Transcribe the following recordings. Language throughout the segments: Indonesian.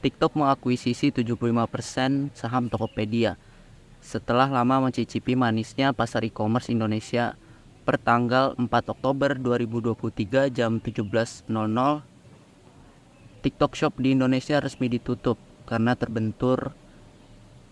TikTok mengakuisisi 75% saham Tokopedia setelah lama mencicipi manisnya pasar e-commerce Indonesia. Per tanggal 4 Oktober 2023 jam 17.00, TikTok Shop di Indonesia resmi ditutup karena terbentur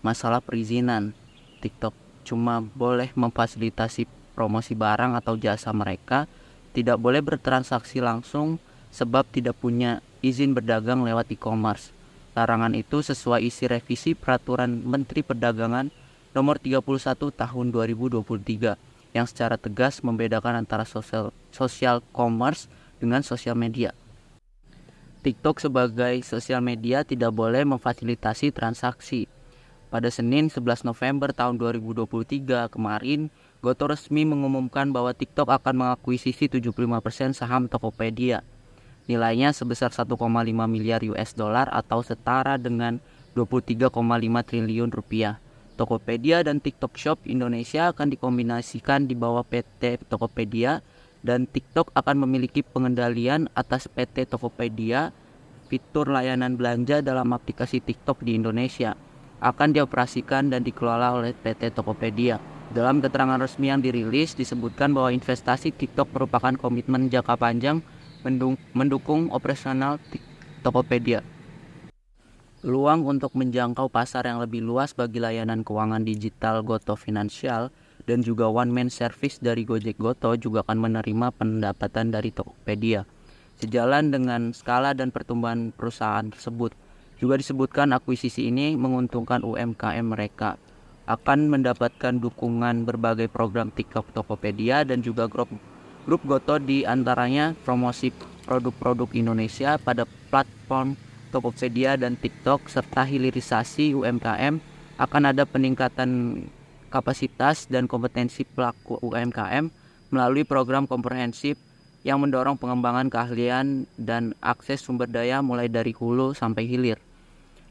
masalah perizinan. TikTok cuma boleh memfasilitasi promosi barang atau jasa mereka, tidak boleh bertransaksi langsung sebab tidak punya izin berdagang lewat e-commerce. Larangan itu sesuai isi revisi Peraturan Menteri Perdagangan Nomor 31 Tahun 2023 yang secara tegas membedakan antara social commerce dengan sosial media. TikTok sebagai sosial media tidak boleh memfasilitasi transaksi. Pada Senin 11 November tahun 2023 kemarin, Goto resmi mengumumkan bahwa TikTok akan mengakuisisi 75% saham Tokopedia. Nilainya sebesar 1,5 miliar US dollar atau setara dengan 23,5 triliun rupiah. Tokopedia dan TikTok Shop Indonesia akan dikombinasikan di bawah PT Tokopedia dan TikTok akan memiliki pengendalian atas PT Tokopedia. Fitur layanan belanja dalam aplikasi TikTok di Indonesia akan dioperasikan dan dikelola oleh PT Tokopedia. Dalam keterangan resmi yang dirilis disebutkan bahwa investasi TikTok merupakan komitmen jangka panjang mendukung operasional Tokopedia. Luang untuk menjangkau pasar yang lebih luas bagi layanan keuangan digital Goto Financial dan juga one man service dari Gojek Goto juga akan menerima pendapatan dari Tokopedia. Sejalan dengan skala dan pertumbuhan perusahaan tersebut, juga disebutkan akuisisi ini menguntungkan UMKM mereka. Akan mendapatkan dukungan berbagai program TikTok Tokopedia dan juga grup Goto, di antaranya promosi produk-produk Indonesia pada platform Tokopedia dan TikTok serta hilirisasi UMKM. Akan ada peningkatan kapasitas dan kompetensi pelaku UMKM melalui program komprehensif yang mendorong pengembangan keahlian dan akses sumber daya mulai dari hulu sampai hilir.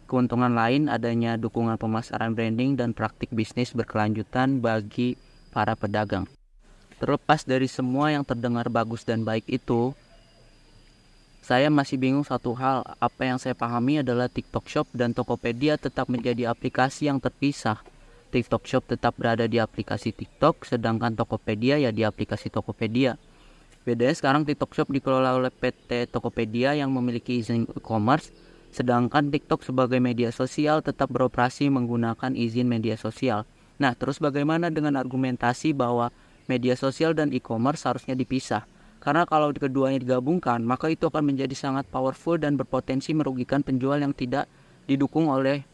Keuntungan lain adanya dukungan pemasaran branding dan praktik bisnis berkelanjutan bagi para pedagang. Terlepas dari semua yang terdengar bagus dan baik itu, saya masih bingung satu hal. Apa yang saya pahami adalah TikTok Shop dan Tokopedia tetap menjadi aplikasi yang terpisah. TikTok Shop tetap berada di aplikasi TikTok, sedangkan Tokopedia ya di aplikasi Tokopedia. Bedanya sekarang TikTok Shop dikelola oleh PT Tokopedia yang memiliki izin e-commerce, sedangkan TikTok sebagai media sosial tetap beroperasi menggunakan izin media sosial. Nah, terus bagaimana dengan argumentasi bahwa media sosial dan e-commerce harusnya dipisah? Karena kalau keduanya digabungkan, maka itu akan menjadi sangat powerful dan berpotensi merugikan penjual yang tidak didukung oleh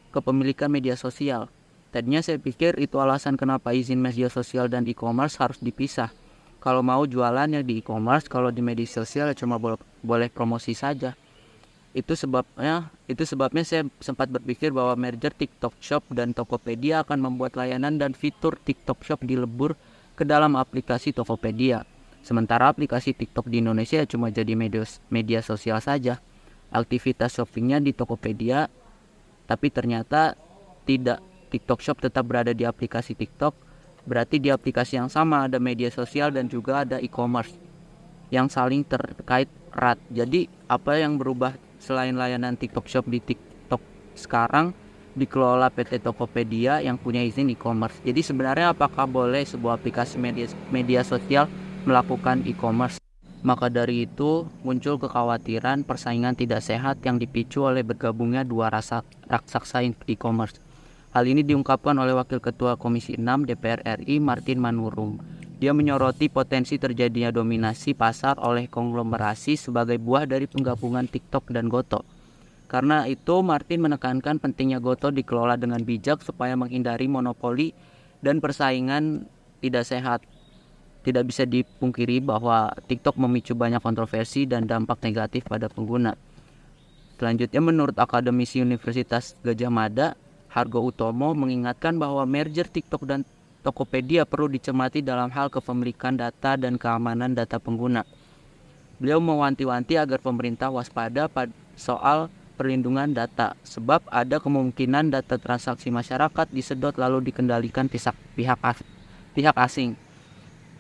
kepemilikan media sosial. Tadinya saya pikir itu alasan kenapa izin media sosial dan e-commerce harus dipisah. Kalau mau jualannya di e-commerce, kalau di media sosial cuma boleh promosi saja. Itu sebabnya saya sempat berpikir bahwa merger TikTok Shop dan Tokopedia akan membuat layanan dan fitur TikTok Shop dilebur ke dalam aplikasi Tokopedia. Sementara aplikasi TikTok di Indonesia cuma jadi media sosial saja. Aktivitas shoppingnya di Tokopedia, tapi ternyata tidak. TikTok Shop tetap berada di aplikasi TikTok. Berarti di aplikasi yang sama ada media sosial dan juga ada e-commerce yang saling terkait erat. Jadi apa yang berubah selain layanan TikTok Shop di TikTok sekarang dikelola PT Tokopedia yang punya izin e-commerce. Jadi sebenarnya apakah boleh sebuah aplikasi media sosial melakukan e-commerce? Maka dari itu muncul kekhawatiran persaingan tidak sehat yang dipicu oleh bergabungnya dua raksasa e-commerce. Hal ini diungkapkan oleh Wakil Ketua Komisi 6 DPR RI Martin Manurung. Dia menyoroti potensi terjadinya dominasi pasar oleh konglomerasi sebagai buah dari penggabungan TikTok dan Goto. Karena itu Martin menekankan pentingnya Goto dikelola dengan bijak supaya menghindari monopoli dan persaingan tidak sehat. Tidak bisa dipungkiri bahwa TikTok memicu banyak kontroversi dan dampak negatif pada pengguna. Selanjutnya, menurut akademisi Universitas Gadjah Mada, Hargo Utomo mengingatkan bahwa merger TikTok dan Tokopedia perlu dicermati dalam hal kepemilikan data dan keamanan data pengguna. Beliau mewanti-wanti agar pemerintah waspada soal perlindungan data, sebab ada kemungkinan data transaksi masyarakat disedot lalu dikendalikan pihak asing.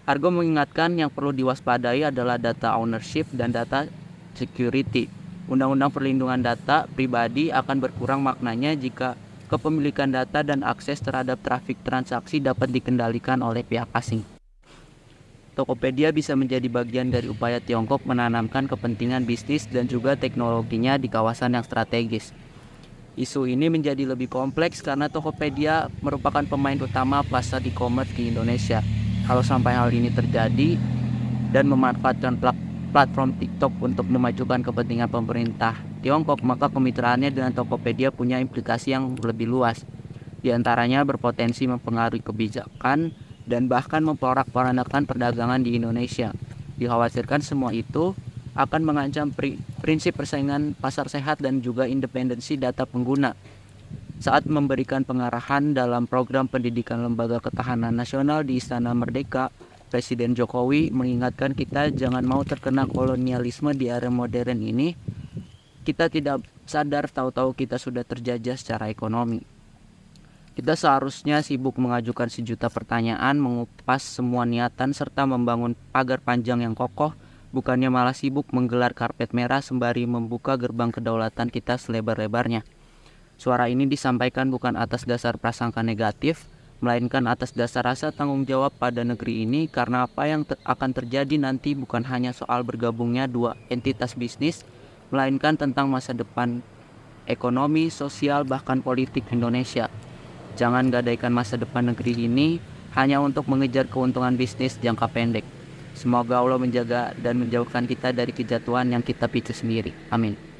Hargo mengingatkan yang perlu diwaspadai adalah data ownership dan data security. Undang-undang perlindungan data pribadi akan berkurang maknanya jika kepemilikan data dan akses terhadap trafik transaksi dapat dikendalikan oleh pihak asing. Tokopedia bisa menjadi bagian dari upaya Tiongkok menanamkan kepentingan bisnis dan juga teknologinya di kawasan yang strategis. Isu ini menjadi lebih kompleks karena Tokopedia merupakan pemain utama pasar e-commerce di Indonesia. Kalau sampai hal ini terjadi dan memanfaatkan platform TikTok untuk memajukan kepentingan pemerintah Tiongkok, maka kemitraannya dengan Tokopedia punya implikasi yang lebih luas. Di antaranya berpotensi mempengaruhi kebijakan dan bahkan memporak-porandakan perdagangan di Indonesia. Dikhawatirkan semua itu akan mengancam prinsip persaingan pasar sehat dan juga independensi data pengguna. Saat memberikan pengarahan dalam program pendidikan Lembaga Ketahanan Nasional di Istana Merdeka, Presiden Jokowi mengingatkan kita jangan mau terkena kolonialisme di era modern ini. Kita tidak sadar tahu-tahu kita sudah terjajah secara ekonomi. Kita seharusnya sibuk mengajukan sejuta pertanyaan, mengupas semua niatan, serta membangun pagar panjang yang kokoh, bukannya malah sibuk menggelar karpet merah sembari membuka gerbang kedaulatan kita selebar-lebarnya. Suara ini disampaikan bukan atas dasar prasangka negatif, melainkan atas dasar rasa tanggung jawab pada negeri ini, karena apa yang akan terjadi nanti bukan hanya soal bergabungnya dua entitas bisnis, melainkan tentang masa depan ekonomi, sosial, bahkan politik Indonesia. Jangan gadaikan masa depan negeri ini hanya untuk mengejar keuntungan bisnis jangka pendek. Semoga Allah menjaga dan menjauhkan kita dari kejatuhan yang kita picu sendiri. Amin.